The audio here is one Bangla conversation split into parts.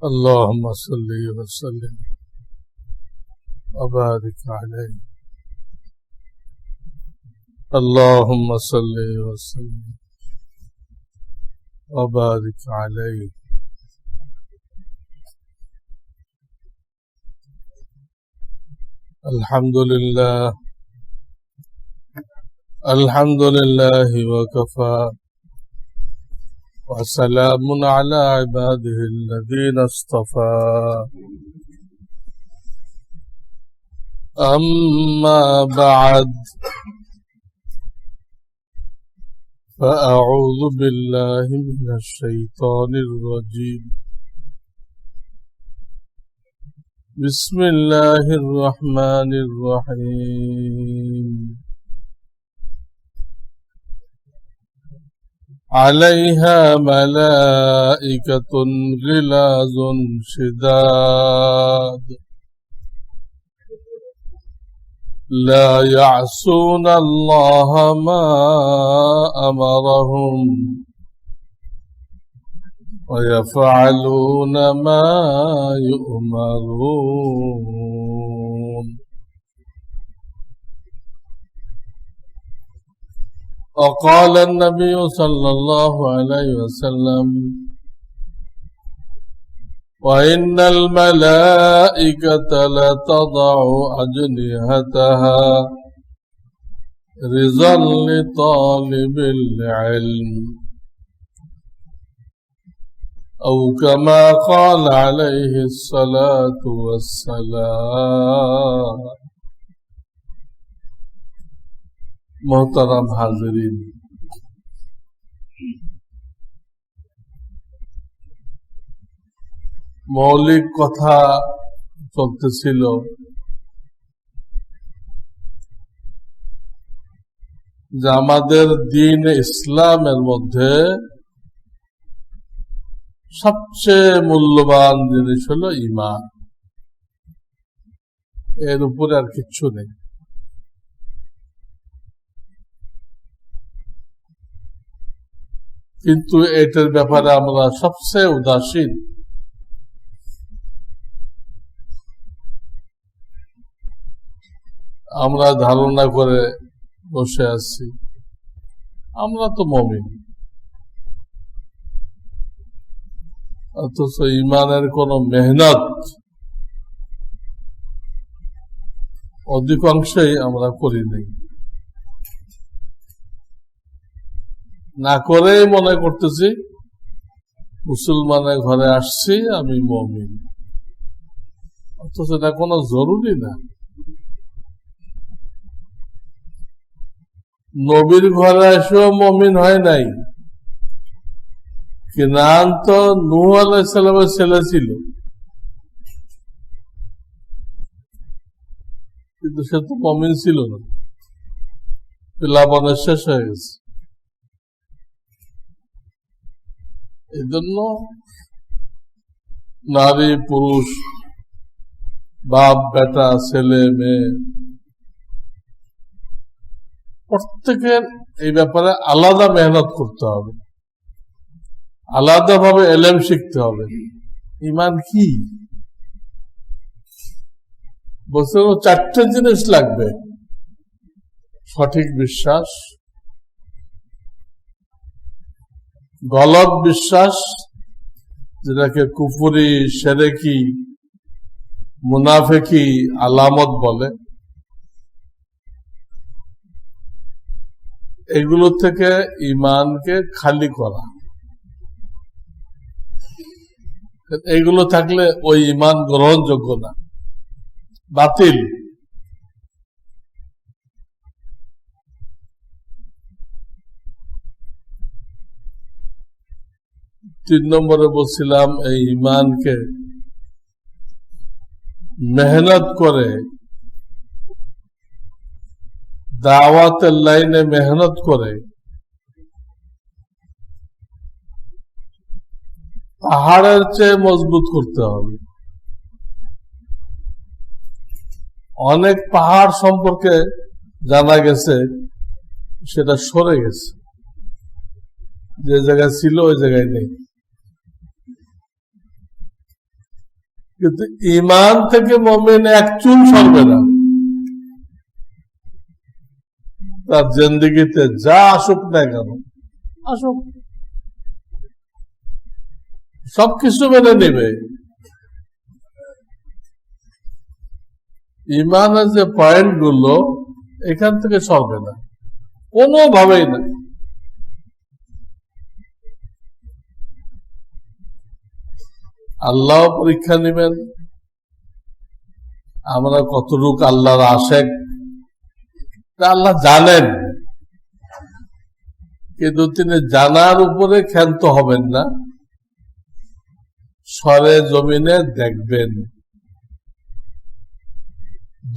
اللهم صل وسلم وبارك عليه. اللهم صل وسلم وبارك عليه. الحمد لله وكفى وسلام على عباده الذين اصطفى. أما بعد، فأعوذ بالله من الشيطان الرجيم. بسم الله الرحمن الرحيم. عليها ملائكة غلاظ شداد لا يعصون الله ما أمرهم ويفعلون ما يؤمرون. وقال النبي صلى الله عليه وسلم: وإن الملائكة لتضع أجنحتها رضا لطالب العلم، أو كما قال عليه الصلاة والسلام. मोहतरम हाजिरीन, মৌলিক কথা চলতেছিল যে আমাদের দ্বীন ইসলামের মধ্যে সবচেয়ে মূল্যবান জিনিস হলো ঈমান। এর উপরে আর কিচ্ছু নেই। কিন্তু এটার ব্যাপারে আমরা সবচেয়ে উদাসীন। আমরা ধারণা করে বসে আছি আমরা তো মুমিন, অথচ ঈমানের কোন মেহনত অধিকাংশই আমরা করি নাই। না করেই মনে করতেছি মুসলমানের ঘরে আসছি, আমি মুমিন, অথচ এটা কোনো জরুরি না। নবীর ঘরে এসেও মুমিন হয় নাই। কিনান তো নূহ আলাইহিস সালামের ছেলে ছিল, কিন্তু সে তো মুমিন ছিল না, লাবণের শেষ হয়ে গেছে। এই জন্য নারী পুরুষ, বাপ বেটা, ছেলে মেয়ে, প্রত্যেকের এই ব্যাপারে আলাদা মেহনত করতে হবে, আলাদাভাবে এলেম শিখতে হবে। ঈমান কি? বলছে চারটে জিনিস লাগবে: সঠিক বিশ্বাস, গলত বিশ্বাস যেটাকে কুফরি, শিরকি, মুনাফিকি আলামত বলে, এগুলো থেকে ঈমানকে খালি করা। এগুলো থাকলে ওই ঈমান গ্রহণযোগ্য না, বাতিল। তিন নম্বরে বলছিলাম এই ঈমানকে মেহনত করে, দাওয়াতের লাইনে মেহনত করে পাহাড়ের চেয়ে মজবুত করতে হবে। অনেক পাহাড় সম্পর্কে জানা গেছে সেটা সরে গেছে, যে জায়গায় ছিল ওই জায়গায় নেই। কিন্তু ঈমান থেকে মুমিন এক চুল সরবে না। তার জিন্দেগিতে যা আসুক না কেন, আসুক, সবকিছু মেনে নেবে। ঈমানের যে পয়েন্ট গুলো এখান থেকে সরবে না, কোনোভাবেই না। আল্লাহ পরীক্ষা নেবেন আমরা কতটুকু আল্লাহর আশেক, আল্লাহ জানেন, কিন্তু তিনি জানার উপরে ক্ষান্ত হবেন না, সরে জমিনে দেখবেন,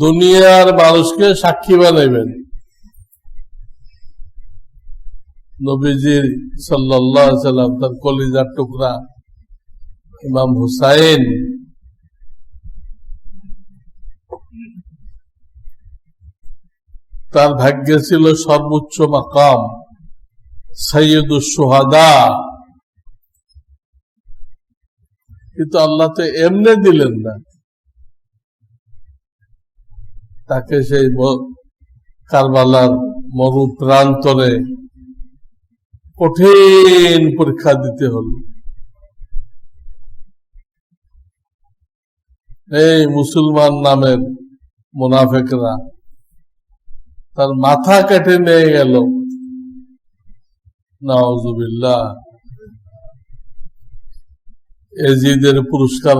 দুনিয়ার মানুষকে সাক্ষী বানাইবেন। নবীজির সাল্লাল্লাহু আলাইহি সাল্লাম তার কলিজার টুকরা ইমাম হুসাইন তার ভাগ্যে ছিল সর্বোচ্চ মাকাম সাইয়্যিদুশ শুহাদা, কিন্তু আল্লাহ তো এমনি দিলেন না, তাকে সেই কারবালার মরু প্রান্তরে কঠিন পরীক্ষা দিতে হলো। এই মুসলমান নামের মুনাফিকরা তার মাথা কেটে নিয়ে গেল, নাউজুবিল্লাহ, এজিদের পুরস্কার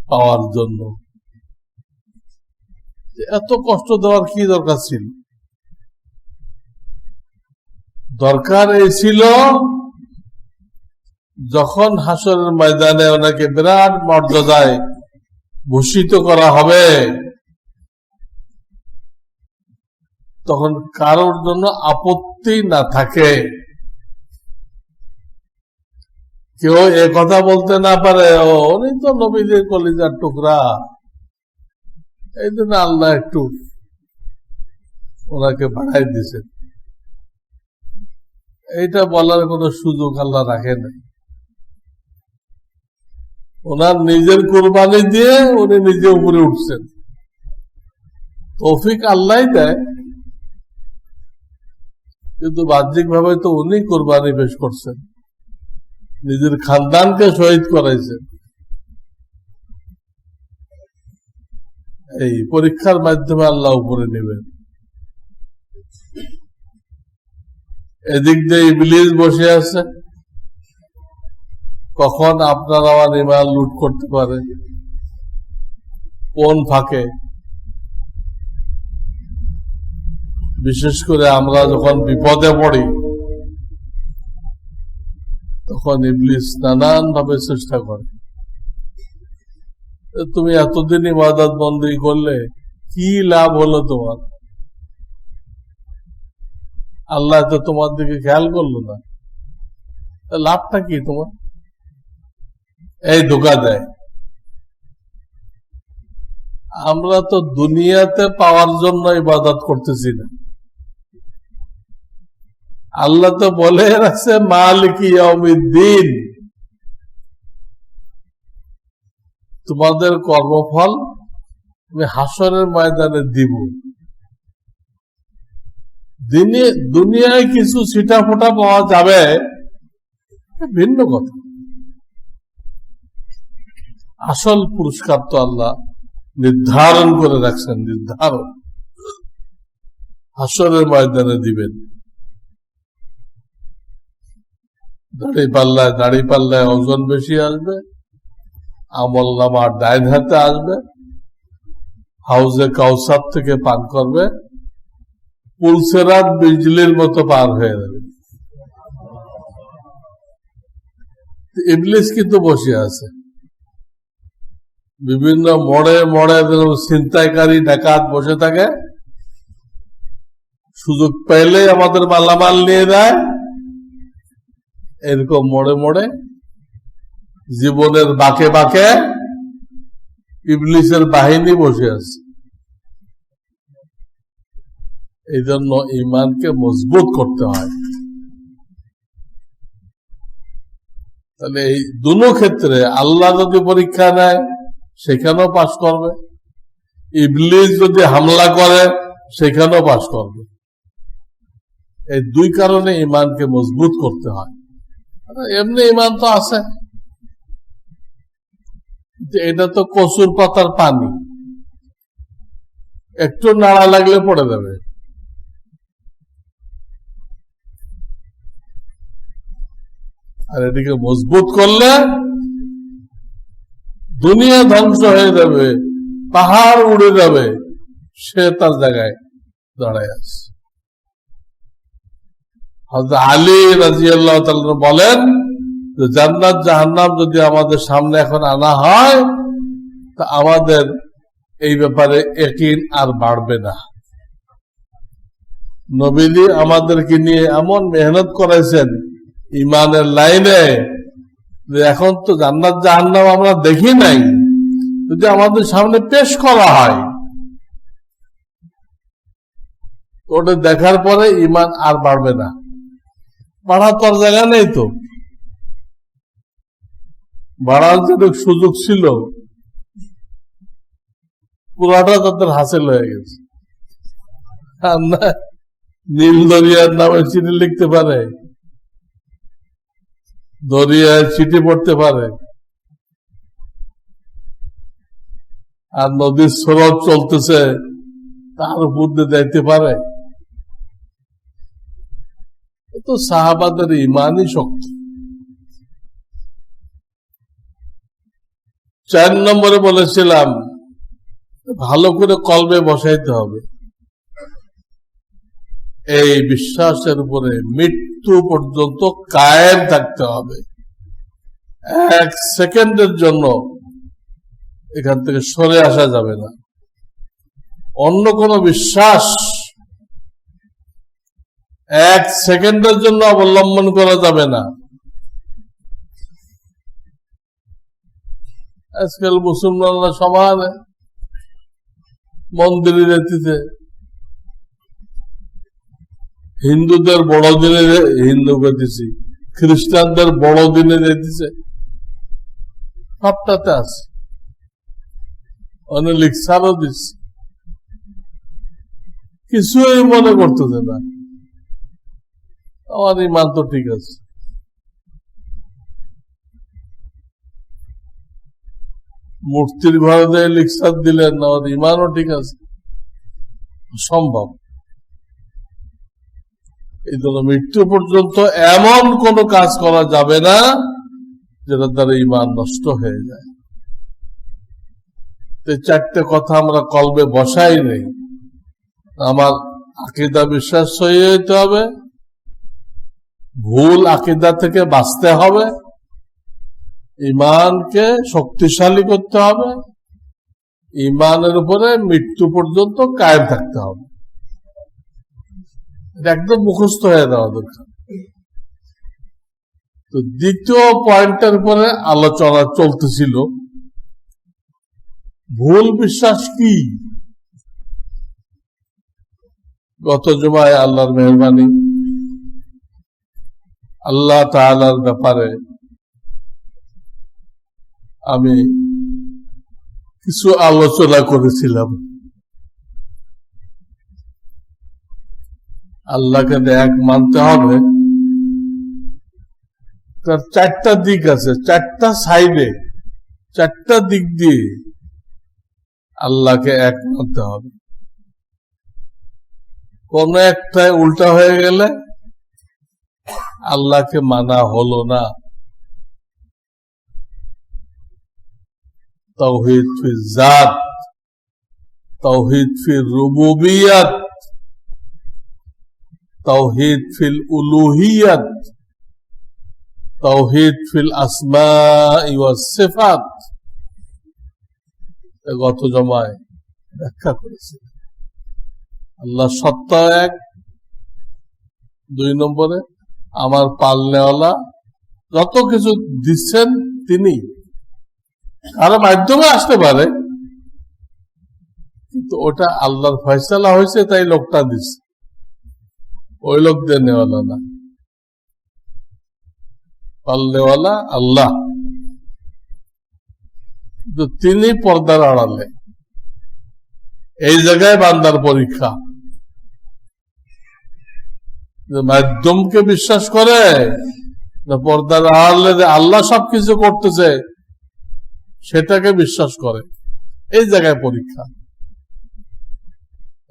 পাওয়ার জন্য। এত কষ্ট দেওয়ার কি দরকার ছিল? দরকার এই ছিল যখন হাসরের ময়দানে ওনাকে বিরাট মর্যাদায় ভূষিত করা হবে, তখন কারোর জন্য আপত্তি না থাকে, কেউ এ কথা বলতে না পারে উনি তো নবীদের কলিজার টুকরা, এই জন্য আল্লাহ একটু ওনাকে বাড়াই দিছে, এইটা বলার কোনো সুযোগ আল্লাহ রাখে না। ওনার নিজের কোরবানি দিয়ে উনি নিজে উপরে উঠছেন, তৌফিক আল্লাহ দেয়, কিন্তু বাহ্যিক ভাবে তো উনি কোরবানি পেশ করছেন, নিজের খানদানকে শহীদ করাইছেন। এই পরীক্ষার মাধ্যমে আল্লাহ উপরে নেবেন। এদিক দিয়ে ইবলিস বসে আছে, কখন আপনার আমার ঈমান লুট করতে পারে, কোন ফাঁকে। বিশেষ করে আমরা যখন বিপদে পড়ি তখন ইবলিস নানান ভাবে চেষ্টা করে, তুমি এতদিন ইবাদত বন্দী করলে কি লাভ হলো তোমার? আল্লাহ তো তোমার দিকে খেয়াল করলো না, লাভটা কি তোমার? এই ধোঁকা দেয়। আমরা তো দুনিয়াতে পাওয়ার জন্য ইবাদত করতেছি না, আল্লাহ তো বলে রাখছে মালিক ইয়াউমিদ্দিন, তোমাদের কর্মফল আমি হাসরের ময়দানে দিব। দুনিয়ায় কিছু ছিটা ফোটা পাওয়া যাবে ভিন্ন কথা, আসল পুরস্কার তো আল্লাহ নির্ধারণ করে রাখছেন, নির্ধারণ হাসরের ময়দানে দিবেন। দাড়ি পাল্লায় ওজন বেশি আসবে, আমল নামা ডাইন হাতে আসবে, হাউজে কাউসার থেকে পান করবে, পুলসেরাত বিজলির মতো পার হয়ে যাবে। ইবলিস কিন্তু বসে আছে বিভিন্ন মোড়ে মোড়ে, ছিনতাইকারী ডাকাত বসে থাকে, সুযোগ পেলে আমাদের মালামাল নিয়ে দেয়। এরকম মোড়ে মোড়ে জীবনের বাঁকে বাঁকে ইবলিসের বাহিনী বসে আছে। এই জন্য ঈমানকে মজবুত করতে হয়। তাহলে এই দুটো ক্ষেত্রে আল্লাহ যদি পরীক্ষা নেয় সেখানেও পাশ করবে, ইবলিস যদি হামলা করে সেখানেও পাশ করবে। এই দুই কারণে ইমানকে মজবুত করতে হয়। এমনি ইমান তো আছে, এটা তো কচুর পাতার পানি, একটু নাড়া লাগলে পড়ে যাবে। আর এটিকে মজবুত করলে দুনিয়া ধ্বংস হয়ে যাবে, পাহাড় উড়ে যাবে, সে তার জায়গায় দাঁড়ায় আছে। হযরত আলী রাদিয়াল্লাহু তাআলা বলেন যে জান্নাত জাহান্নাম যদি আমাদের সামনে এখন আনা হয় তা আমাদের এই ব্যাপারে ইয়াকিন আর বাড়বে না। নবীজি আমাদেরকে নিয়ে এমন মেহনত করাইছেন ইমানের লাইনে যে এখন তো জান্নাত জাহান্নাম আমরা দেখি নাই, যদি আমাদের সামনে পেশ করা হয় ওটা দেখার পরে ইমান আর বাড়বে না। বাড়ার তোর জায়গা নেই তো, বাড়ার যেটুকু সুযোগ ছিল পুরাটা তাদের হাসিল হয়ে গেছে। নীল দরিয়ার নামে চিঠি লিখতে পারে, দরিয়ায় চিঠি পড়তে পারে, আর নদীর স্রোত চলতেছে তার উপর দিয়ে যাইতে পারে। তো সাহাবাদের ইমানই শক্তি। 4 নম্বরে বলেছিলাম ভালো করে কলবে বসাইতে হবে, এই বিশ্বাসের উপরে মৃত্যু পর্যন্ত কায়েম থাকতে হবে। 1 সেকেন্ডের জন্য এখান থেকে সরে আসা যাবে না। অন্য কোন বিশ্বাস 1 সেকেন্ডের জন্য অবলম্বন করা যাবে না। আজকাল মুসলমানরা সমান মন্দিরে যেতেছে, হিন্দুদের বড়দিনে হিন্দু করতেছি, খ্রিস্টানদের বড়দিনে যেতেছে, সবটাতে আছে, অনেক লিখসারও দিচ্ছে, কিছুই মনে করতেছে না। আমার ইমান তো ঠিক আছে। মূর্তির ঘরে দিয়ে লিখসার দিলেন না, আমার ইমানও ঠিক আছে, সম্ভব। এই জন্য মৃত্যু পর্যন্ত এমন কোন কাজ করা যাবে না যেটা দ্বারা ইমান নষ্ট হয়ে যায়। 4টে কথা আমরা কলবে বসাই নেই। আমার আকীদা বিশ্বাস সহি হইতে হবে, ভুল আকীদা থেকে বাঁচতে হবে, ইমানকে শক্তিশালী করতে হবে, ইমানের উপরে মৃত্যু পর্যন্ত কায়েম থাকতে হবে। একদম মুখস্থ হয়ে দেওয়া দরকার। তো দ্বিতীয় পয়েন্টের উপরে আলোচনা চলতেছিল, ভুল বিশ্বাস কি। গত জুমায় আল্লাহর মেহরবানি আল্লাহ তাআলার ব্যাপারে আমি কিছু আলোচনা করেছিলাম। আল্লাহকে এক মানতে হবে, তার 4টা দিক আছে, 4টা সাইডে, 4টা দিক দিয়ে আল্লাহকে এক মানতে হবে। কোন একটাই উল্টা হয়ে গেলে আল্লাহকে মানা হলো না। তাওহীদ ফিল জাত, তাওহীদ ফিল রুবুবিয়্যাত, তাওহীদ ফিল উলুহিয়্যাত, তাওহীদ ফিল আসমাই ওয়াস সিফাত। গত জমায় ব্যাখ্যা করেছি। আল্লাহ সত্তা এক, 2 নম্বরে আমার পালনেওয়ালা, যত কিছু দিচ্ছেন তিনি, কারো মাধ্যমে আসতে পারে, কিন্তু ওটা আল্লাহর ফয়সালা হয়েছে তাই লোকটা দিচ্ছে, ওই লোক দিয়ে নেওয়ালা না। পালনেওয়ালা আল্লাহ। কিন্তু তিনি পর্দার আড়ালে। এই জায়গায় বান্দার পরীক্ষা। মাধ্যমকে বিশ্বাস করে পর্দার আড়ালে আল্লাহ সবকিছু করতেছে সেটাকে বিশ্বাস করে, এই জায়গায় পরীক্ষা।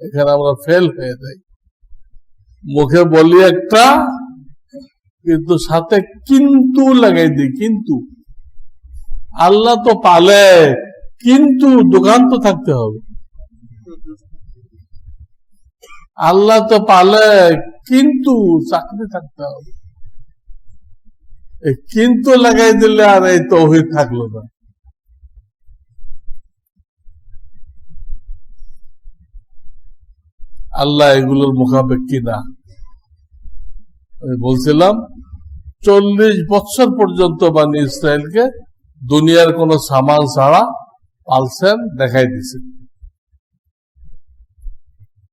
এখানে আমরা ফেল হয়ে যাই। মুখে বলি একটা, কিন্তু সাথে কিন্তু লাগাই দিই। কিন্তু আল্লাহ তো পালে, কিন্তু দোকান তো থাকতে হবে। আল্লাহ তো পালে, কিন্তু চাকরি থাকতে হবে। কিন্তু লাগাই দিলে আর এই তৌহিদ থাকলো না। আল্লাহ এগুলোর মুখাপেক্ষী না। আমি বলছিলাম 40 বছর পর্যন্ত বানি ইসরায়েলকে দুনিয়ার কোন সামান ছাড়া পালছেন, দেখাই দিছে।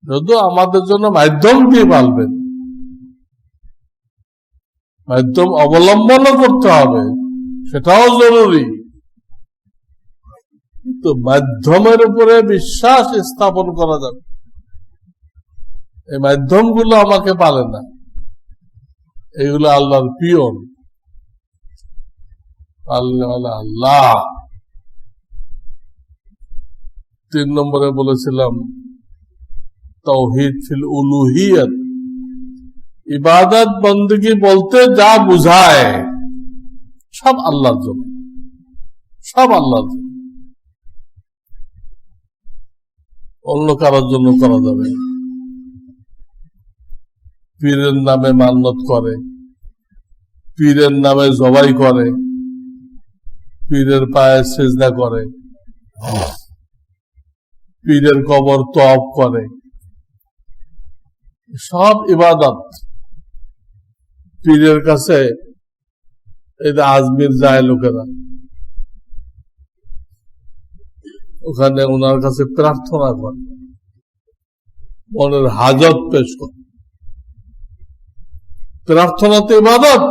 যদিও আমাদের জন্য মাধ্যম দিয়ে পালবেন, মাধ্যম অবলম্বনও করতে হবে, সেটাও জরুরি। কিন্তু মাধ্যমের উপরে বিশ্বাস স্থাপন করা যাবে। এই মাধ্যমগুলো আমাকে পালে না, এগুলো আল্লাহর পিয়ন। আল্লাহ 3 নম্বরে বলেছিলাম তাওহীদ ফিল উলুহিয়ত, ইবাদত বندگی বলতে যা বুঝায় সব আল্লাহর জন্য, সব আল্লাহর জন্য, অন্য কারোর জন্য করা যাবে না। পীরের নামে মান্নত করে, পীরের নামে জবাই করে, পীরের পায়ে সেজদা করে, পীরের কবর তওয়াব করে, সব ইবাদত। পীরের কাছে এই যে আজমির যায় লোকেরা, ওখানে ওনার কাছে প্রার্থনা করে, মনের হাজত পেশ করে। প্রার্থনা তো ইবাদত,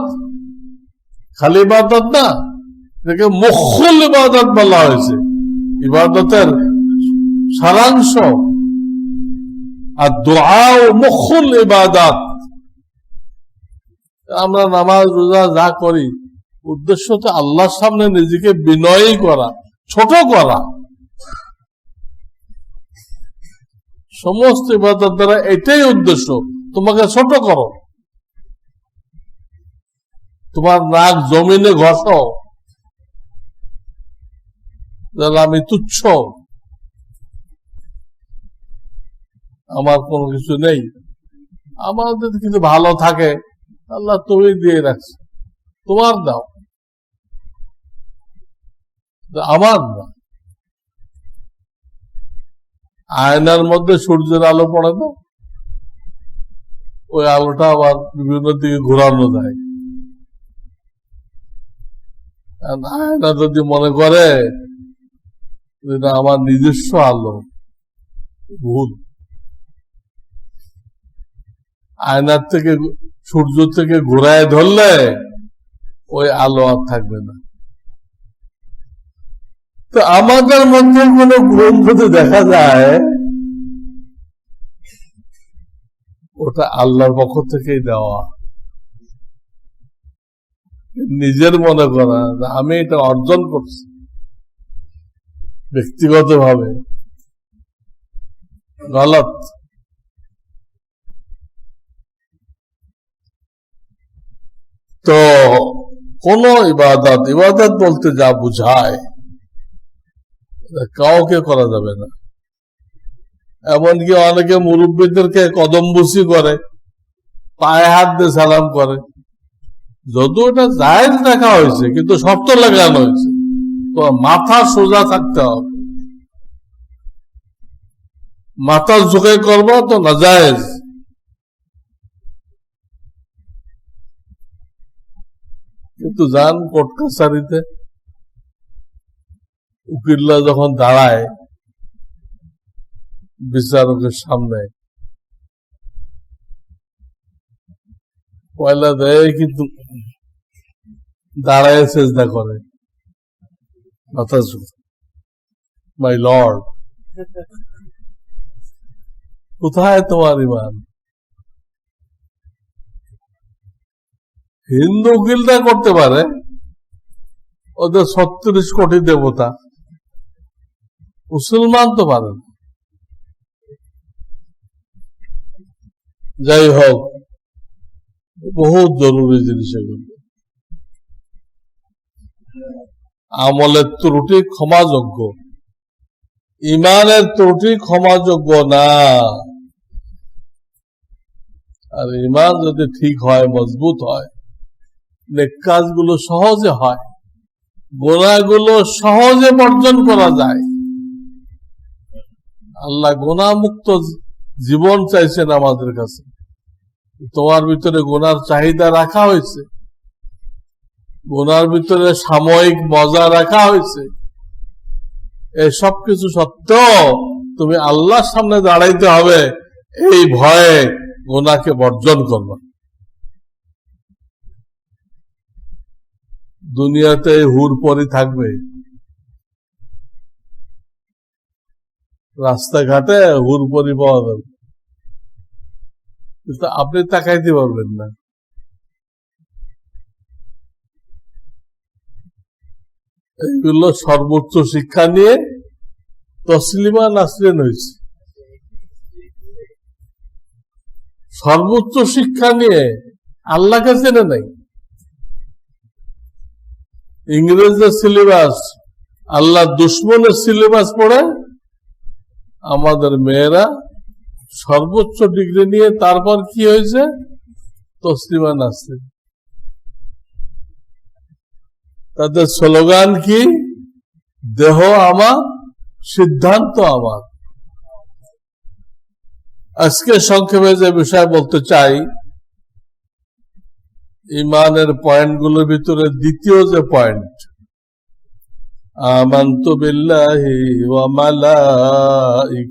খালি ইবাদত না, এটাকে মুখল ইবাদত বলা হয়েছে, ইবাদতের সারাংশ। আর দোয়া ও মুখল ইবাদত। আমরা নামাজ রোজা যা করি, উদ্দেশ্য তো আল্লাহর সামনে নিজেকে বিনয়ী করা, ছোট করা। সমস্ত ইবাদত দ্বারা এটাই উদ্দেশ্য, তোমাকে ছোট করো। তোমার নাক জমিনে ঘষো, আমি তুচ্ছ, আমার কোনো কিছু নেই। আমাদের কিছু ভালো থাকে, আল্লাহ তুমি দিয়ে রাখছে, তোমার দাও, আমার না। আয়নার মধ্যে সূর্যের আলো পড়ে না, ওই আলোটা আবার বিভিন্ন দিকে ঘোরানো যায়। আয়না যদি মনে করে এটা আমার নিজস্ব আলো, ভুল। আয়নার থেকে, সূর্য থেকে ঘোরায় ধরলে ওই আলো আর থাকবে না। তো আমাদের মধ্যে কোন গুণ যদি দেখা যায়, ওটা আল্লাহর পক্ষ থেকেই দেওয়া। নিজের মনে করা আমি এটা অর্জন করছি ব্যক্তিগত ভাবে, গলত। তো কোন ইবাদত, ইবাদত বলতে যা বুঝায় কাউকে করা যাবে না। এমনকি অনেকে মুরব্বীদেরকে কদমবুসি করে, পায়ে হাত দিয়ে সালাম করে। যদিও ওটা জায়েজ রাখা হয়েছে, কিন্তু শর্ত লাগানো হয়েছে, তো মাথা সোজা থাকতে হবে। মাথা ঝুঁকে করবো তো নাজায়েজ। কিন্তু যান কোর্ট কাছারিতে, উকিলরা যখন দাঁড়ায় বিচারকের সামনে, পয়লা দেয় কিন্তু দাঁড়ায় চেষ্টা করে, মাথা ঝুঁকে। মাই লর্ড, কোথায় তোমার ইমান? হিন্দু গিল্ডা করতে পারে, ওদের 36 কোটি দেবতা, মুসলমান তো পারেন। যাই হোক, বহুত জরুরি জিনিস এগুলো। আমলের ত্রুটি ক্ষমাযোগ্য, ইমানের ত্রুটি ক্ষমাযোগ্য না। আর ইমান যদি ঠিক হয়, মজবুত হয়, নেক কাজগুলো সহজে হয়, গুনাহগুলো সহজে বর্জন করা যায়। আল্লাহ গুনাহমুক্ত জীবন চাইছেন আমাদের কাছে। তোমার ভিতরে গুনার চাহিদা রাখা হয়েছে, গুনার ভিতরে সাময়িক মজা রাখা হয়েছে। এই সব কিছু সত্ত্বেও তুমি আল্লাহর সামনে দাঁড়াইতে হবে এই ভয়ে গুনাহকে বর্জন করবা। দুনিয়াতে হুর পরি থাকবে, রাস্তাঘাটে হুর পরি পাওয়া যাবে, কিন্তু আপনি তাকাইতে পারবেন না। এইগুলো সর্বোচ্চ শিক্ষা নিয়ে তসলিমা নাসরিন হয়েছে। সর্বোচ্চ শিক্ষা নিয়ে আল্লাহকে চেনে নাই। ইংরেজদের সিলেবাস, আল্লাহ দুশ্মনের সিলেবাস পড়ে আমাদের মেয়েরা সর্বোচ্চ ডিগ্রি নিয়ে তারপর কি হয়েছে? তসলিমা নাসরিন। তাদের স্লোগান কি? দেহ আমার, সিদ্ধান্ত আমার। আজকে সংক্ষেপে যে বিষয় বলতে চাই, ইমানের পয়েন্টগুলোর ভিতরে দ্বিতীয় যে পয়েন্ট, আমানতু বিল্লাহি ওয়া মালাইকাতিহি।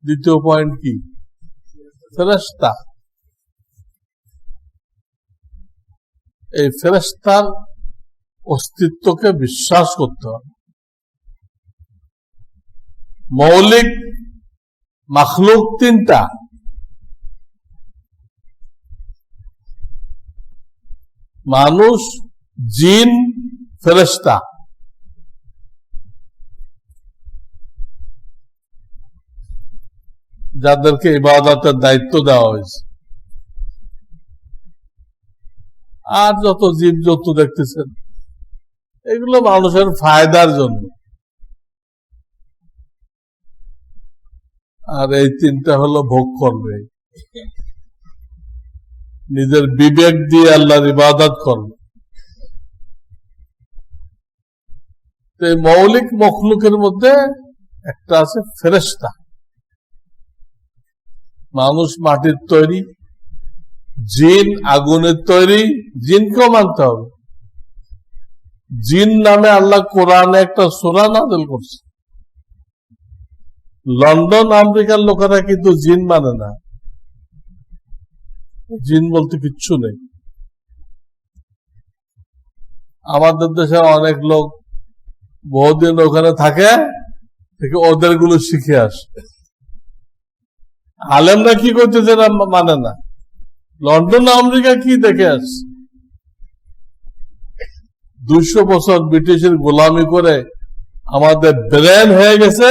দ্বিতীয় পয়েন্ট কি? ফেরেশতা। এই ফেরেশতার অস্তিত্বকে বিশ্বাস করতে হবে। মৌলিক মাখলুক তিনটা: মানুষ, জিন, ফেরেশতা। যাদেরকে ইবাদতের দায়িত্ব দেওয়া হয়েছে। আর যত জীবজন্তু দেখতেছেন, এগুলো মানুষের ফায়দার জন্য। আর এই তিনটা হলো ভোগ করবে, নিজের বিবেক দিয়ে আল্লাহর ইবাদত করবে। এই মৌলিক মখলুকের মধ্যে একটা আছে ফেরেশতা। মানুষ মাটির তৈরি, জিন আগুনের তৈরি। জিনকেও মানতে হবে। জিন নামে আল্লাহ কোরআনে একটা সূরা নাযিল করছে। লন্ডন আমেরিকার লোকেরা কিন্তু জিন মানে না, জিন বলতে কিচ্ছু নেই। আমাদের দেশে অনেক লোক বহুদিন ওখানে থাকে, ওদের গুলো শিখে আসে। আলেমরা কি করতেছে না মানে না, লন্ডন আমেরিকা কি দেখে আসছে। 200 বছর ব্রিটিশের গোলামি করে আমাদের ব্রেন হয়ে গেছে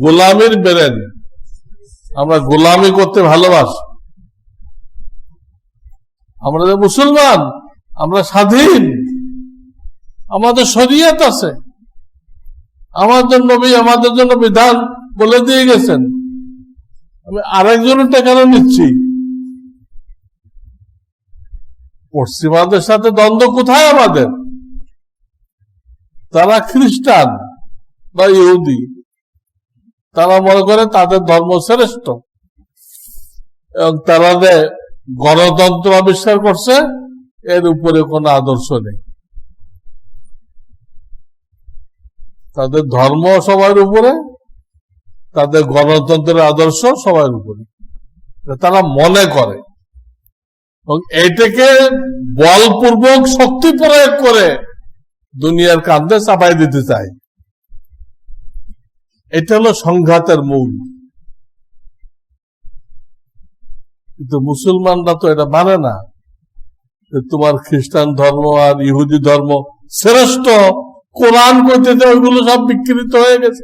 গোলামির ব্রেন। আমরা গোলামি করতে ভালোবাসি। আমরা যে মুসলমান, আমরা স্বাধীন, আমাদের শরীয়ত আছে, আমাদের নবী আমাদের জন্য বিধান বলে দিয়ে গেছেন। আমি আরেকজনেরটা কেন নিচ্ছি? পশ্চিমাদের সাথে দ্বন্দ্ব কোথায় আমাদের? তারা খ্রিস্টান বা ইহুদি, তারা মনে করে তাদের ধর্ম শ্রেষ্ঠ এবং তারা যে গণতন্ত্র আবিষ্কার করছে, এর উপরে কোনো আদর্শ নেই। তাদের ধর্ম সবার উপরে, তাদের গণতন্ত্রের আদর্শ সবার উপরে, তারা মনে করে। এবং এইটাকে বলপূর্বক শক্তি প্রয়োগ করে দুনিয়ার কাঁধে চাপাই দিতে চায়। এটা হলো সংঘাতের মূল। কিন্তু মুসলমানরা তো এটা মানে না, তোমার খ্রিস্টান ধর্ম আর ইহুদি ধর্ম শ্রেষ্ঠ, কোরআন কইতে ওইগুলো সব বিকৃত হয়ে গেছে।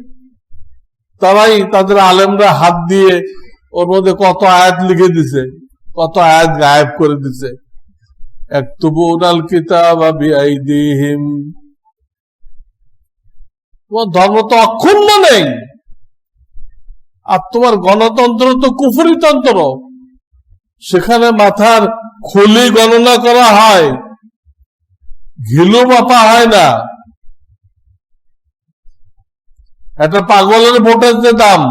তারাই তাদের আলেমরা হাত দিয়ে ওর মধ্যে কত আয়াত লিখে দিছে, কত আয়াত গায়েব করে দিছে। একতুবুনাল কিতাব বিআইদিহিম, তোমার ধর্ম তো অক্ষুণ্ণ নেই, আর তোমার গণতন্ত্র তো কুফরিতন্ত্র, সেখানে মাথার খুলি গণনা করা হয়, ঘিলু মাপা হয় না। একটা পাগলের ভোটের যে দাম,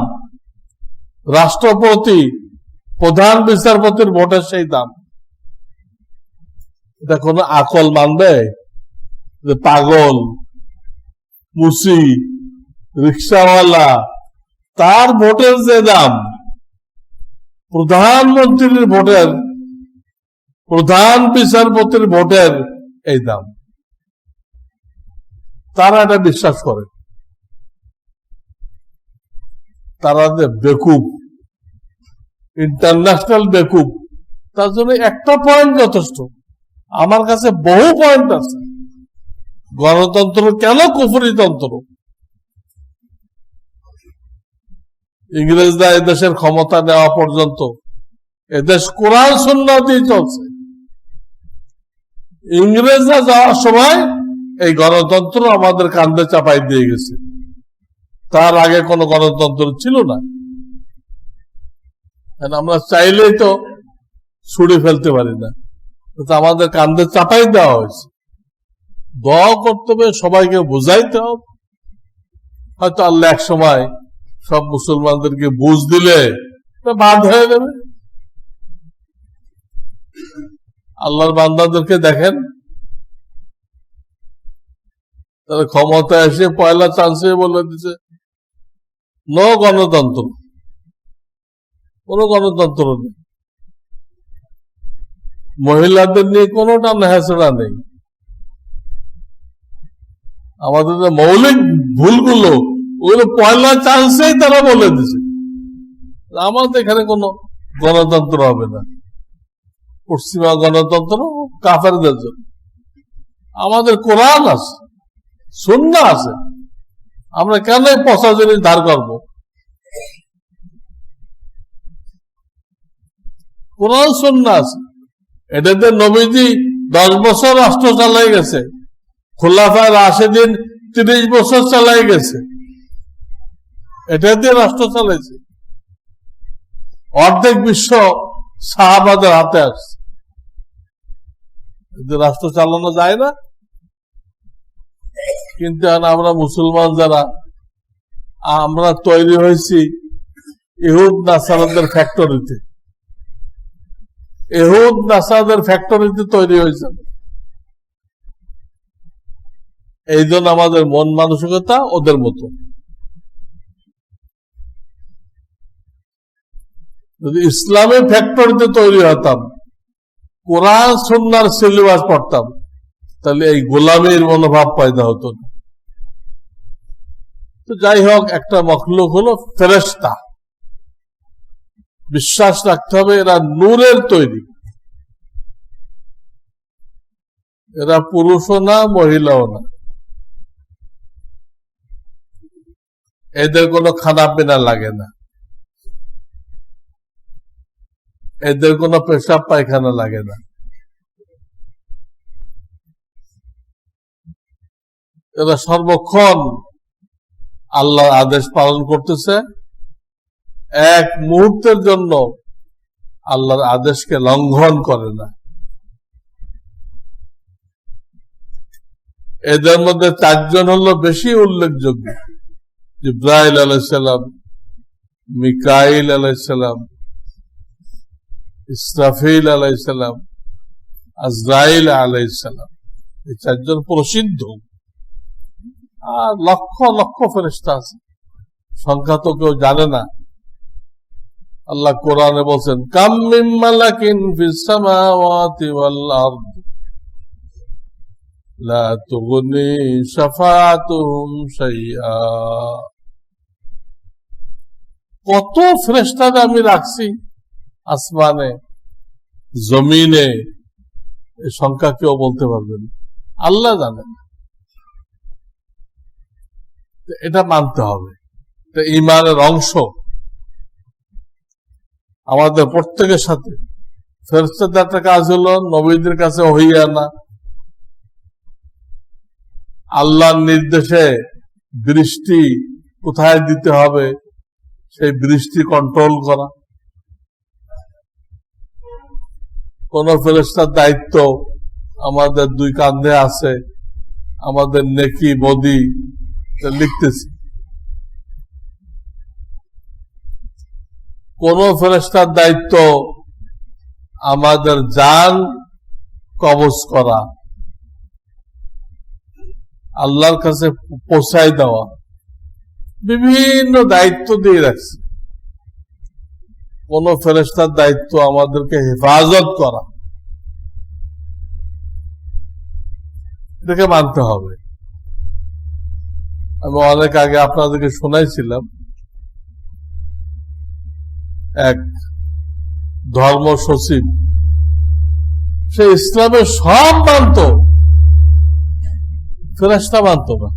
রাষ্ট্রপতি প্রধান বিচারপতির ভোটের সেই দাম, এটা কোনো আকল মানবে? যে পাগল, মুসি, রিক্সাওয়ালা, তার ভোটের যে দাম, প্রধানমন্ত্রীর ভোটের, প্রধান বিচারপতির ভোটের এই দাম, তারা এটা বিশ্বাস করে। তারা যে বেকুব, ইন্টারন্যাশনাল বেকুব, তার জন্য একটা পয়েন্ট যথেষ্ট। আমার কাছে বহু পয়েন্ট আছে। গণতন্ত্র কেন কুফরিতন্ত্র? ইংরেজরা এদেশের ক্ষমতা নেওয়া পর্যন্ত এদেশ কোরআন সুন্নাহ দিয়ে চলছে। ইংরেজরা যাওয়ার সময় এই গণতন্ত্র আমাদের কাঁধে চাপাই দিয়ে গেছে। তার আগে কোনো গণতন্ত্র ছিল না। আমরা চাইলেই তো ছুড়ে ফেলতে পারি না, আমাদের কাঁধে চাপাই দেওয়া হয়েছে। দোয়া করতে হবে, সবাইকে বুঝাইতে হবে। হয়তো আল্লাহ এক সময় সব মুসলমানদেরকে বুঝ দিলে বাদ হয়ে যাবে। আল্লাহর বান্দাদেরকে দেখেন, তারা ক্ষমতা এসে পয়লা চান্সে বলে দিচ্ছে নো গণতন্ত্র, কোন গণতন্ত্র নেই, মহিলাদের নিয়ে কোনো টানাহেঁচড়া নেই। আমাদের যে মৌলিক ভুলগুলো, ওগুলো পয়লা চান্সেই তারা বলে দিচ্ছে আমাদের এখানে কোনো গণতন্ত্র হবে না। পশ্চিমা গণতন্ত্র কাফেরদের জন্য। আমাদের কোরআন আছে, সুন্নাহ আছে, আমরা কেন পচা জিনিস ধার করবো? কোরআন সুন্নাহ আছে। এটাতে নবীজি 10 বছর রাষ্ট্র চালাই গেছে, খোলাফায়ে রাশেদিন 30 বছর চালাই গেছে, এটা দিয়ে রাষ্ট্র চালাইছে। অর্ধেক বিশ্ব সাহাবাদের হাতে আসছে, রাষ্ট্র চালানো যায় না। কিন্তু আমরা মুসলমান যারা, আমরা তৈরি হয়েছি ইহুদ নাসারাদের ফ্যাক্টরিতে। ইহুদ নাসারাদের ফ্যাক্টরিতে তৈরি হয়েছে। এই জন্য আমাদের মন মানসিকতা ওদের মতো। যদি ইসলামের ফ্যাক্টরিতে তৈরি হতাম, কোরআন সুন্নাহর সিলেবাস পড়তাম, তাহলে এই গোলামীর মনোভাব পয়দা হতো না। তো যাই হোক, একটা মখলুক হলো ফেরেশতা। বিশ্বাস রাখতে হবে এরা নূরের তৈরি, এরা পুরুষও না মহিলাও না। এদের কোনো খানা পিনা লাগে না, এদের কোনো পেশাব পায়খানা লাগে না। এরা সর্বক্ষণ আল্লাহর আদেশ পালন করতেছে, এক মুহূর্তের জন্য আল্লাহর আদেশকে লঙ্ঘন করে না। এদের মধ্যে 4 জন হলো বেশি উল্লেখযোগ্য: জিবরাইল আলাইহিস সালাম, মিকাইল আলাইহিস সালাম, ইসরাফিল আলাইহিস সালাম, আজরাইল আলাইহিস সালাম। এই 4 জন প্রসিদ্ধ। আর লক্ষ লক্ষ ফেরেশতা আছে, সংখ্যা তো কেউ জানে না। আল্লাহ কোরআনে বলছেন, কাম মিন মালাকিন ফিস সামাওয়াতি ওয়াল আরদ লা তুগনি শাফাআতুহুম শাইআ। কত ফেরেশতাকে আমি রাখছি আসমানে, জমিনে, এই সংখ্যা কেউ বলতে পারবেন, আল্লাহ জানেন। এটা মানতে হবে, এটা ঈমানের অংশ আমাদের প্রত্যেকের সাথে। ফেরেশতাদের একটা কাজ হলো নবীদের কাছে ওহী আনা, আল্লাহর নির্দেশে বৃষ্টি কোথায় দিতে হবে সেই বৃষ্টি কন্ট্রোল করা। কোন ফেরেশতার দায়িত্ব আমাদের দুই কাঁধে আছে, আমাদের নেকি বদি লিখতেছি। কোন ফেরেশতার দায়িত্ব আমাদের জান কবজ করা, আল্লাহর কাছে পৌঁছায় দেওয়া, বিভিন্ন দায়িত্ব দিয়ে রাখছে। কোন ফেরেশতার দায়িত্ব আমাদেরকে হেফাজত করা, এটাকে মানতে হবে। আমি অনেক আগে আপনাদেরকে শোনাইছিলাম, এক ধর্ম সচিব, সে ইসলামের সব মানত, ফেরেশতা মানত না।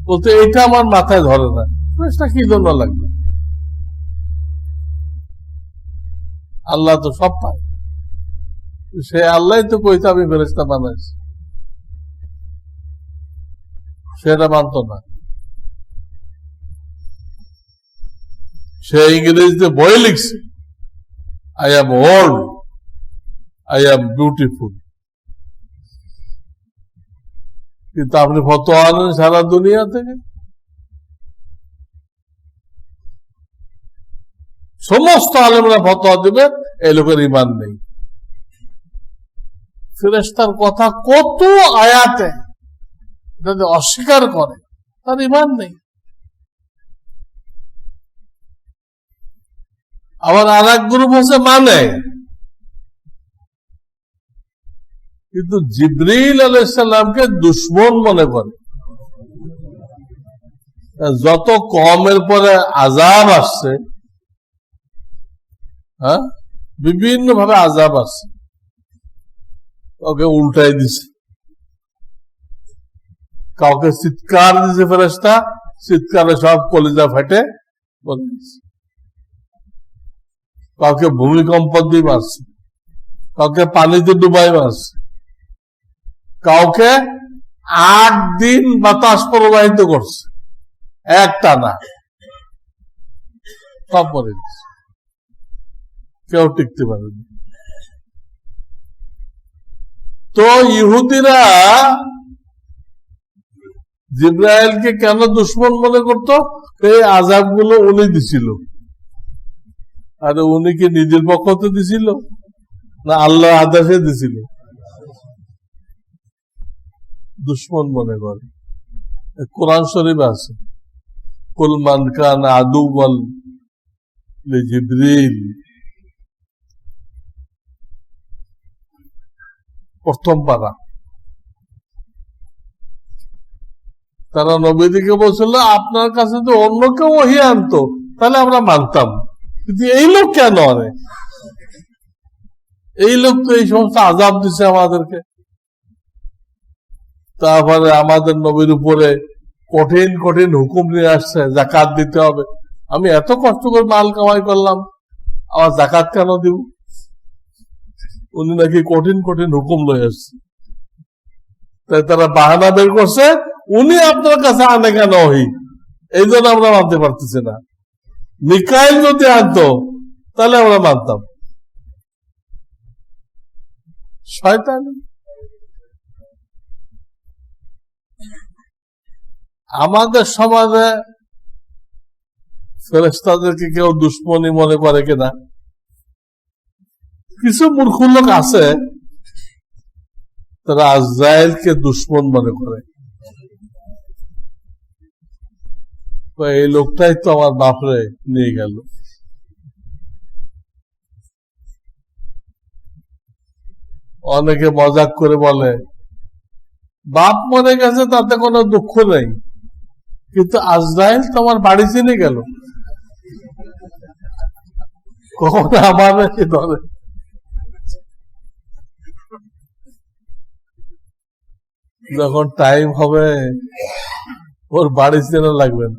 বলতে এটা আমার মাথায় ধরে না, ফেরেশতা কি জন্য লাগবে? আল্লাহ তো সব পায়, সে আল্লাহ তো কইতে আমি ফেরেশতা বানাইছি, সেটা মানত না। সে ইংরেজিতে বই লিখছে, I am old, I am beautiful, কিন্তু আপনি ফতোয়া আনেন সারা দুনিয়া থেকে, সমস্ত আলেমরা ফতোয়া দিবে এই লোকের ঈমান নেই। ফেরেশতার কথা কত আয়াতে যদি অস্বীকার করে তার ঈমান নেই। আবার আর এক গ্রুপ হচ্ছে মানে, কিন্তু জিবরিল আলাইহিস সালামকে দুশমন মনে করে। যত কমের পরে আযাব আসছে, হ্যাঁ, বিভিন্ন ভাবে আযাব আসছে, ওকে উল্টাই দিছে। কাউকে চিৎকার দিছে ফেরেশতা, চিৎকারে সব কলিজা ফাটে বলে দিছে। কাউকে ভূমিকম্প দিয়ে মারছে, কাউকে পানিতে ডুবাই মারছে, কাউকে 8 দিন বাতাস প্রবাহিত করছে একটানা, সব মরে গেছে, কেউ টিকতে পারেনি। তো ইহুদিরা জিবরাইলকে কেন দুশমন মনে করত? এই আযাবগুলো উনি দিছিল। আর উনি কি নিজের পক্ষতে দিছিল না আল্লাহ আদেশে দিছিল? দুশমন মনে করে। কোরআন শরীফ আছে, কুল মান কানা আদুওয়ান লিজিবরিল, প্রথম পারা। তারা নবীদিকে বলছিল আপনার কাছে তো অন্য কেউ ওহী আনতো তাহলে আমরা মানতাম, কিন্তু এই লোক কেন আনে? এই লোক তো এই সমস্ত আযাব দিছে আমাদেরকে। তারপরে আমাদের নবীর উপরে কঠিন কঠিন হুকুম নিয়ে আসছে, যাকাত দিতে হবে। আমি এত কষ্ট করে মাল কামাই করলাম, আমার যাকাত কেন দিব? উনি নাকি কঠিন কঠিন হুকুম লয়ে আসছে। তাই তারা বাহানা বের করছে, উনি আপনার কাছে আনে কেন ওহী, এই জন্য আমরা মানতে পারতেছি না। মিকাইল যদি আনতো তাহলে আমরা মানতাম। শয়তান। আমাদের সমাজে ফেরেশতাদেরকে কেউ দুশমনী মনে করে কিনা? কিছু মূর্খ লোক আছে, তারা আজরাইলকে দুশমন মনে করে। এই লোকটাই তো আমার বাপরে নিয়ে গেল। অনেকে মজাক করে বলে বাপ মরে গেছে তাতে কোনো দুঃখ নেই, কিন্তু আজরাইল তো আমার বাড়ি চিনে গেল, কখন আমার ধরে। যখন টাইম হবে ওর বাড়ি চেনা লাগবে না।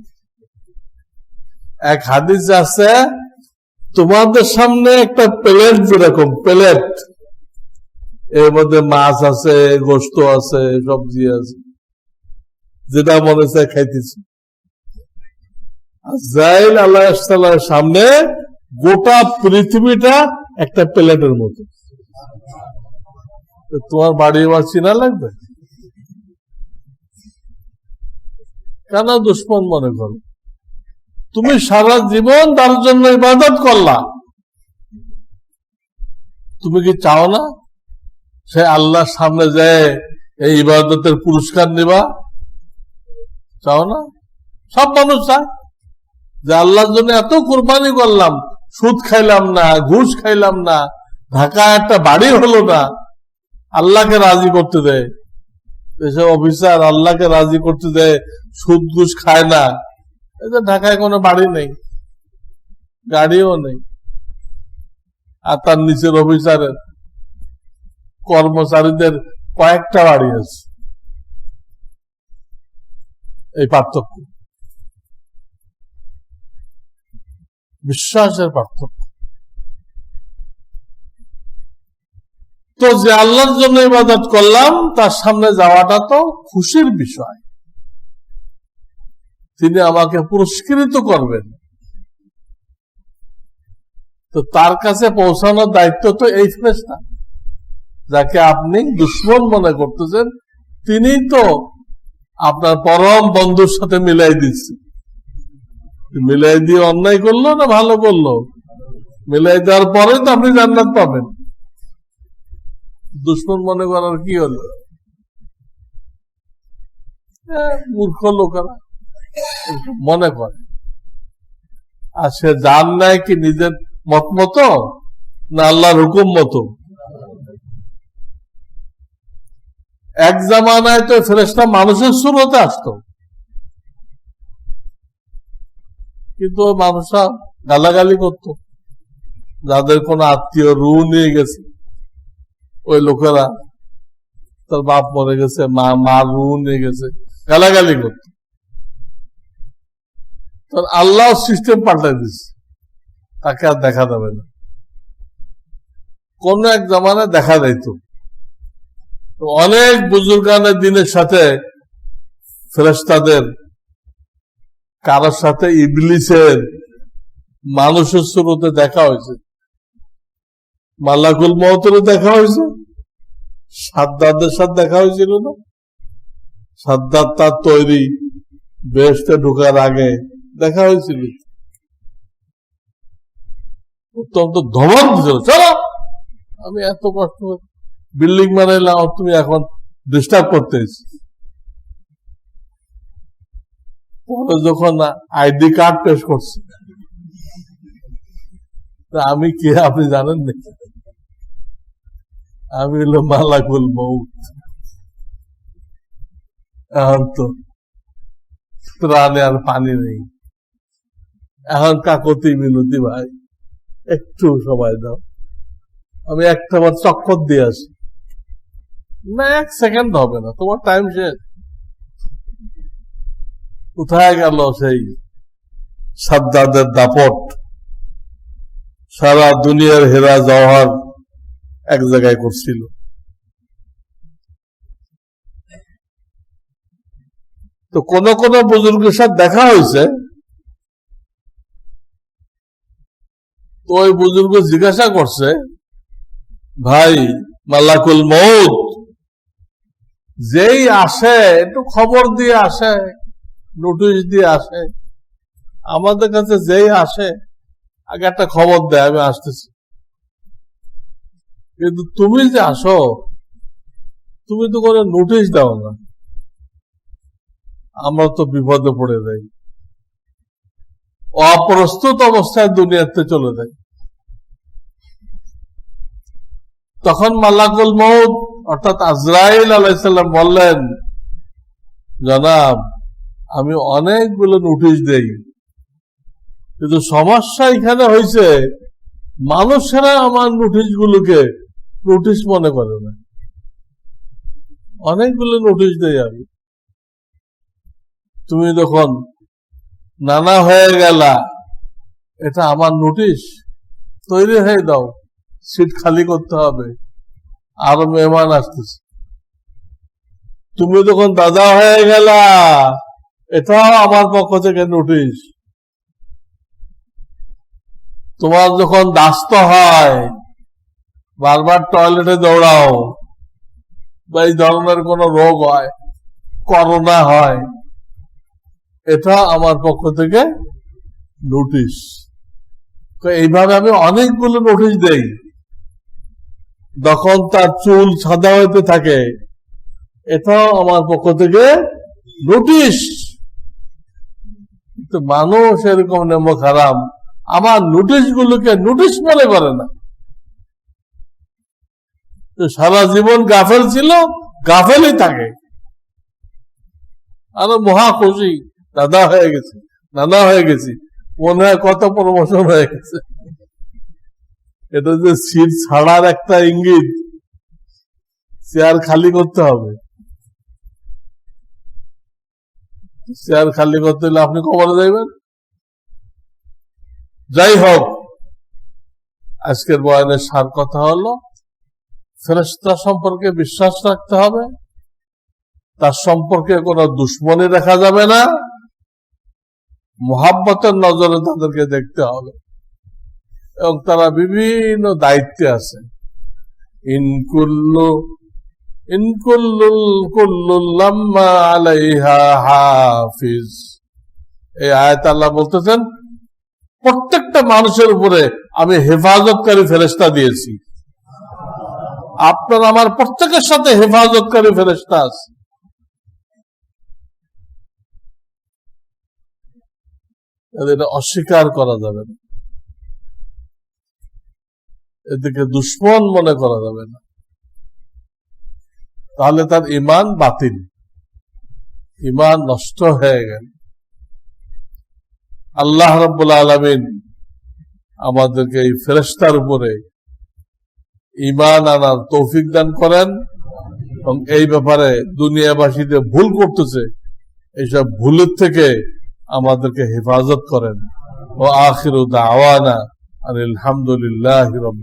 এক হাদিস আছে, তোমাদের সামনে একটা প্লেট, যেরকম প্লেট, এর মধ্যে মাছ আছে, গোস্ত আছে, সবজি আছে, যেটা মনে চায় খাইতেছি। আজরাইল আলাইহিসসালামের সামনে গোটা পৃথিবীটা একটা প্লেটের মতো। তোমার বাড়ি আমার চিনা লাগবে? কেন দুশ্মন মনে করো? তুমি সারা জীবন তার জন্য ইবাদত করলা, তুমি কি চাও না সে আল্লাহর সামনে যায় এই ইবাদতের পুরস্কার নিবা? চাও না? সব মানুষ চায় যে আল্লাহর জন্য এত কোরবানি করলাম, সুদ খাইলাম না, ঘুষ খাইলাম না, ঢাকায় একটা বাড়ি হলো না, আল্লাহকে রাজি করতে দেয়। এসব অফিসার আল্লাহকে রাজি করতে দেয়, সুদ ঘুষ খায় না, এদের ঢাকায় কোনো বাড়ি নেই, গাড়িও নেই, আর তার নিচের অফিসারের কর্মচারীদের কয়েকটা বাড়ি আছে। এই পার্থক্য, বিশ্বাসের পার্থক্য। তো যে আল্লাহর জন্য ইবাদত করলাম তার সামনে যাওয়াটা তো খুশির বিষয়, তিনি আমাকে পুরস্কৃত করবেন। তো তার কাছে পৌঁছানোর দায়িত্ব তো এই ফেরেশতা, যাকে আপনি দুশমন মনে করতেছেন, তিনি তো আপনার পরম বন্ধুর সাথে মিলাই দিচ্ছে। মিলাই দিয়ে অন্যায় করলো না ভালো করলো? মিলাই দেওয়ার পরে তো আপনি জান্নাত পাবেন। দুশমন মনে করার কি হলো? মূর্খ লোকেরা মনে করে। আর সে জান নাই কি নিজের মত মতো না আল্লাহর হুকুম মতো? এক জামানায় তো ফেরেশতা মানুষের সুরতে আসতো, কিন্তু মানুষরা গালাগালি করত। যাদের কোন আত্মীয় রু নিয়ে গেছে, ওই লোকেরা, তার বাপ মরে গেছে, মা রু নিয়ে গেছে, গালাগালি করত। আল্লাহ সিস্টেম পাল্টাই দিচ্ছে, তাকে আর দেখা যাবে না। কোন এক জামানায় দেখা যাইত, অনেক বুজুর্গানের দিনের সাথে ফেরেশতাদের কারোর সাথে ইবলিসের মানুষের সুরতে দেখা হয়েছে, মালাকুল মউতের দেখা হয়েছে, সাদ্দাদের সাথে দেখা হয়েছিল না? সাদ্দাদ তার তৈরি বেহেশতে ঢোকার আগে দেখা হয়েছিল। অত্যন্ত ধমক দিছিল, চলো আমি এত কষ্ট বিল্ডিং বানাইলাম, তুমি এখন ডিস্টার্ব করতে এসেছি। পরে যখন আইডি কার্ড পেশ করছে, আমি কে আপনি জানেন নাকি? আমি হলো মালাকুল মউত। এখন তো প্রাণে আর পানি নেই, এখন কাকতি মিনতি ভাই একটু সময় দাও, আমি একটা বার চক্কর দিয়ে আসি। না, এক সেকেন্ড হবে না, তোমার টাইম শেষ। কোথায় গেল সেই সাদ্দাদের দাপট? সারা দুনিয়ার হেরা জওহর এক জায়গায় করছিল। তো কোন কোন বুজুর্গের সাথে দেখা হয়েছে, তো ওই বুজুর্গ জিজ্ঞাসা করছে, ভাই মালাকুল মউত যেই আসে একটু খবর দিয়ে আসে, নোটিশ দিয়ে আসে, আমাদের কাছে যেই আসে আগে একটা খবর দেয় আমি আসতেছি, কিন্তু তুমি যে আসো তুমি তো কোনো নোটিশ দাও না, আমরা তো বিপদে পড়ে যাই, অপ্রস্তুত অবস্থায় দুনিয়াতে চলে যাই। তখন মালাকুল মউত অর্থাৎ আজরাইল আলাইহিস সালাম বললেন, জনাব আমি অনেকগুলো নোটিশ দেই, কিন্তু সমস্যা এখানে হয়েছে মানুষেরা আমার নোটিশ গুলোকে নোটিশ মনে করে না। অনেকগুলো নোটিশ দেয় আমি, তুমি যখন নানা হয়ে গেলা, এটা আমার নোটিশ, তৈরি হয়ে দাও, সিট খালি করতে হবে, আরো মেহমান আসতেছে। তুমি যখন দাদা হয়ে গেলা, এটাও আমার পক্ষ থেকে নোটিশ। তোমার যখন দাস্ত হয়, বারবার টয়লেটে দৌড়াও, বা এই ধরনের কোন রোগ হয়, করোনা হয়, এটা আমার পক্ষ থেকে নোটিশ। এইভাবে আমি অনেকগুলো নোটিশ দেই। যখন তার চুল সাদা হইতে থাকে, এটাও আমার পক্ষ থেকে নোটিশ। কিন্তু মানুষ এরকম নেমো খারাপ, আমার নোটিশ গুলোকে নোটিশ মনে করে না। সারা জীবন গাফেল ছিল, গাফেলই থাকে। আরো মহা খুশি, দাদা হয়ে গেছি, নানা হয়ে গেছি, মনে হয় কত প্রমোশন হয়ে গেছে। এটা যে সিট ছাড়ার একটা ইঙ্গিত, চেয়ার খালি করতে হবে। চেয়ার খালি করতে হলে আপনি কবরে যাইবেন। যাই হোক, আজকের বয়ানের সার কথা হলো, ফেরেশতা সম্পর্কে বিশ্বাস রাখতে হবে, তার সম্পর্কে কোনো দুশ্মনী রাখা যাবে না, মুহাব্বতের নজরে তাদেরকে দেখতে হবে, এবং তারা বিভিন্ন দায়িত্বে আছে। ইনকুল্লুল্লাম্মা আলাইহা হাফিজ, এই আয়াত আল্লাহ বলতেছেন প্রত্যেকটা মানুষের উপরে আমি হেফাজতকারী ফেরেশতা দিয়েছি। আপনার আমার প্রত্যেকের সাথে হেফাজতকারী ফেরেশতা আছে। এটা অস্বীকার করা যাবে না, এদিকে দুশ্মন মনে করা যাবে না, তাহলে তার ঈমান বাতিল, ঈমান নষ্ট হয়ে গেল। আল্লাহ রাব্বুল আলামিন আমাদেরকে এই ফেরেশতার উপরে ঈমান আনার তৌফিক দান করেন, এবং এই ব্যাপারে দুনিয়াবাসীতে ভুল করতেছে, এইসব ভুলের থেকে আমাদেরকে হেফাজত করেন। ও আখিরু দাওয়ানা আলহামদুলিল্লাহি রাব্বিল